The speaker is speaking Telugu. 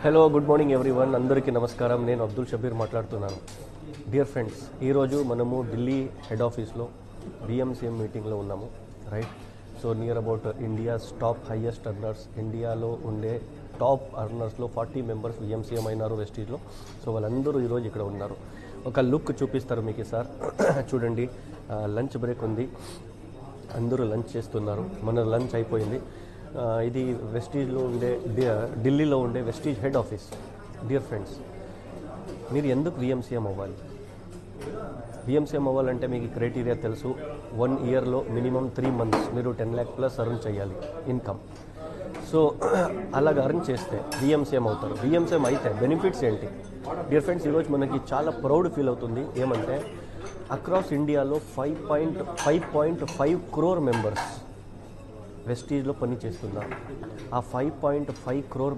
హలో గుడ్ మార్నింగ్ ఎవ్రీవన్, అందరికీ నమస్కారం. నేను అబ్దుల్ షబీర్ మాట్లాడుతున్నాను. డియర్ ఫ్రెండ్స్, ఈరోజు మనము ఢిల్లీ హెడ్ ఆఫీస్లో బిఎంసిఎం మీటింగ్లో ఉన్నాము, right? So near about India's top highest అర్నర్స్, ఇండియాలో ఉండే టాప్ అర్నర్స్లో 40 మెంబర్స్ బిఎంసిఎం అయినారు వెస్టీజ్లో. సో వాళ్ళందరూ ఈరోజు ఇక్కడ ఉన్నారు. ఒక లుక్ చూపిస్తారు మీకు సార్. చూడండి, లంచ్ బ్రేక్ ఉంది, అందరూ లంచ్ చేస్తున్నారు. మన లంచ్ అయిపోయింది. ఇది వెస్టీజ్లో ఉండే ఢిల్లీలో ఉండే Vestige head office. Dear friends, మీరు ఎందుకు విఎంసీఎం అవ్వాలి? విఎంసీఎం అవ్వాలంటే మీకు క్రైటీరియా తెలుసు. 1 ఇయర్లో మినిమం 3 మంత్స్ మీరు 10 lakh ప్లస్ అర్న్ చేయాలి ఇన్కమ్. సో అలాగ అర్న్ చేస్తే విఎంసీఎం అవుతారు. విఎంసీఎం అయితే బెనిఫిట్స్ ఏంటి? డియర్ ఫ్రెండ్స్, ఈరోజు మనకి చాలా ప్రౌడ్ ఫీల్ అవుతుంది. ఏమంటే అక్రాస్ ఇండియాలో 5.5 crore మెంబర్స్ వెస్టీజ్లో పని చేస్తున్నారు. ఆ 5.5 crore